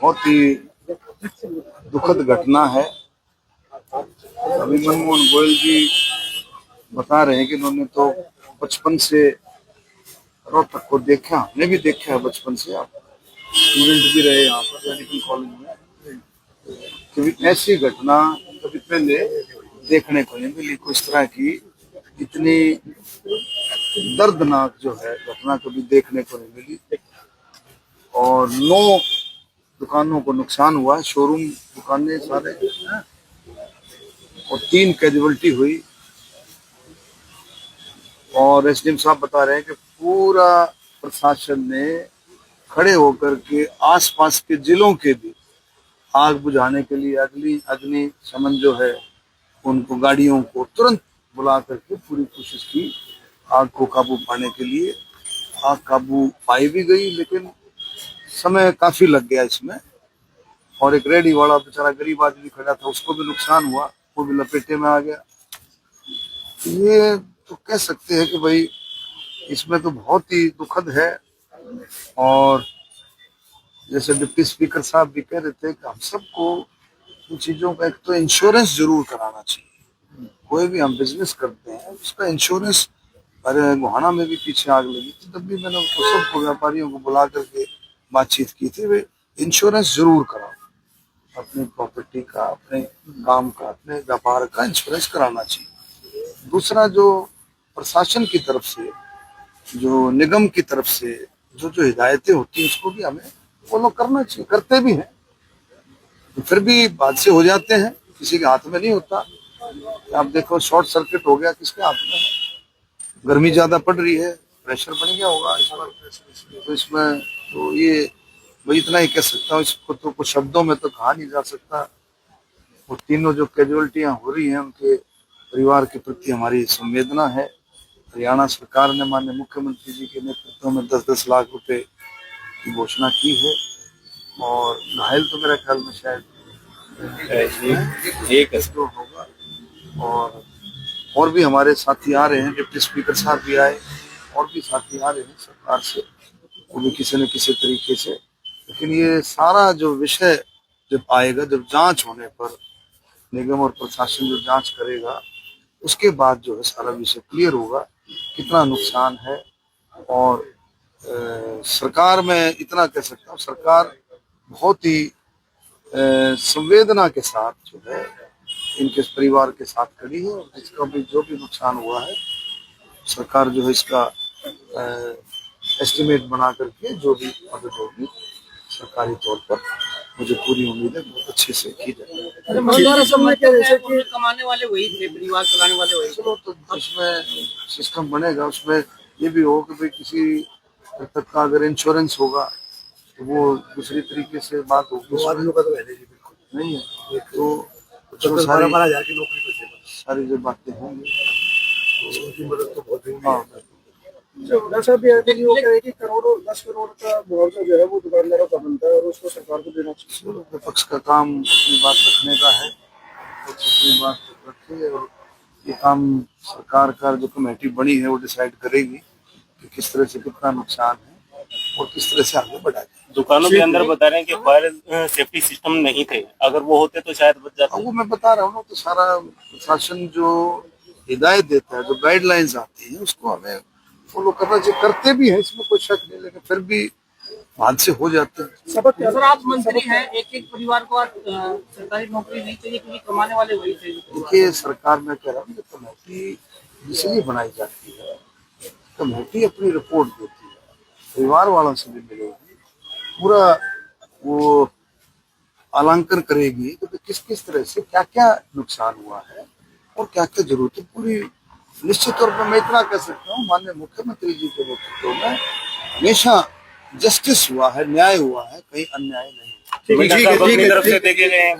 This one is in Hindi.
बहुत ही दुखद घटना है। अभी मनमोहन गोयल जी बता रहे हैं कि उन्होंने तो बचपन से रोहतक को देखा, हमने भी देखा है बचपन से, आप स्टूडेंट भी रहे यहाँ पर मेडिकल कॉलेज में। कभी ऐसी घटना कभी पहले देखने को नहीं मिली, कुछ तरह की इतनी दर्दनाक जो है घटना कभी देखने को नहीं मिली। और 9 दुकानों को नुकसान हुआ है, शोरूम दुकानें सारे, और 3 कैजुअल्टी हुई। और एसडीएम साहब बता रहे हैं कि पूरा प्रशासन ने खड़े होकर के आसपास के जिलों के भी आग बुझाने के लिए अग्निशमन जो है उनको गाड़ियों को तुरंत बुला करके पूरी कोशिश की आग को काबू पाने के लिए। आग काबू पाई भी गई, लेकिन समय काफी लग गया इसमें। और एक रेडी वाला बेचारा गरीब आदमी खड़ा था, उसको भी नुकसान हुआ, वो भी लपेटे में आ गया। ये तो कह सकते हैं कि भाई इसमें तो बहुत ही दुखद है। और जैसे डिप्टी स्पीकर साहब भी कह रहे थे कि हम सबको इन चीजों का एक तो इंश्योरेंस जरूर कराना चाहिए। कोई भी हम बिजनेस करते हैं उसका इंश्योरेंस। अरे गोहाना में भी पीछे आग लगी थी, तब भी मैंने उनको सबको व्यापारियों को बुला करके बातचीत की थी, वे इंश्योरेंस जरूर कराओ। अपनी प्रॉपर्टी का, अपने काम का, अपने व्यापार का इंश्योरेंस कराना चाहिए। दूसरा, जो प्रशासन की तरफ से, जो निगम की तरफ से जो जो हिदायतें होती हैं उसको भी हमें फॉलो करना चाहिए, करते भी हैं। तो फिर भी हादसे हो जाते हैं, किसी के हाथ में नहीं होता। आप देखो शॉर्ट सर्किट हो गया, किसके हाथ में है? गर्मी ज्यादा पड़ रही है, प्रेशर बन गया होगा इस पर। तो इसमें तो ये वही इतना ही कह सकता हूँ, इसको तो कुछ शब्दों में तो कहा नहीं जा सकता। वो तीनों जो कैजुअल्टियां हो रही हैं उनके परिवार के प्रति हमारी संवेदना है। हरियाणा सरकार ने माननीय मुख्यमंत्री जी के नेतृत्व में 10-10 लाख रुपए की घोषणा की है। और घायल तो मेरे ख्याल में शायद एक तो होगा। और भी हमारे साथी आ रहे हैं, डिप्टी स्पीकर साहब भी आए, और भी साथी आ रहे हैं सरकार से, वो भी किसी न किसी तरीके से। लेकिन ये सारा जो विषय जब आएगा, जब जांच होने पर निगम और प्रशासन जो जांच करेगा, उसके बाद जो है सारा विषय क्लियर होगा कितना नुकसान है। और सरकार में इतना कह सकता हूँ, सरकार बहुत ही संवेदना के साथ जो है इनके परिवार के साथ खड़ी है। और जिसका भी जो भी नुकसान हुआ है, सरकार जो है इसका एस्टिमेट बना करके जो भी मदद होगी सरकारी तौर पर, मुझे पूरी उम्मीद है बहुत अच्छे से की जाएगी। कमाने वाले वही थे, परिवार चलाने वाले वही। चलो, तो उसमें सिस्टम बनेगा, उसमें ये भी हो कि भाई किसी तक का अगर इंश्योरेंस होगा तो वो दूसरी तरीके से बात होगी। का तो बिल्कुल नहीं है, तो सारी जो बातें होंगी मदद तो बहुत। डॉक्टर साहब कि करोड़ों 10 करोड़ का मुआवजा जो है वो दुकानदारों का बनता है और उसको सरकार को देना चाहिए। विपक्ष का काम अपनी बात रखने का है, अपनी बात रखे। और ये काम सरकार का जो कमेटी बनी है वो डिसाइड करेगी कि किस तरह से कितना नुकसान है और किस तरह से आगे बढ़ाए। दुकानों के अंदर बता रहे हैं कि फायर सेफ्टी सिस्टम नहीं थे, अगर वो होते तो शायद बच जाता। वो मैं बता रहा हूँ ना, तो सारा प्रशासन जो हिदायत देता है, जो गाइडलाइंस आती है, उसको हमें फॉलो करना चाहिए। करते भी है, इसमें कोई शक नहीं, लेकिन फिर भी हादसे हो जाते हैं। सर, आप मंत्री हैं, एक परिवार को सरकारी नौकरी नहीं चाहिए क्योंकि कमाने वाले वही थे। देखिए, सरकार में कह रहा हूँ, कमेटी इसलिए बनाई जाती है, कमेटी अपनी रिपोर्ट देती है, परिवार वालों से भी मिलेगी, पूरा वो आलांकन करेगी कि किस किस तरह से क्या क्या नुकसान हुआ है और क्या क्या जरूरत है। पूरी निश्चित तौर पर मैं इतना कह सकता हूँ, माननीय मुख्यमंत्री जी के नेतृत्व में हमेशा जस्टिस हुआ है, न्याय हुआ है, कहीं अन्याय नहीं। ठीक है,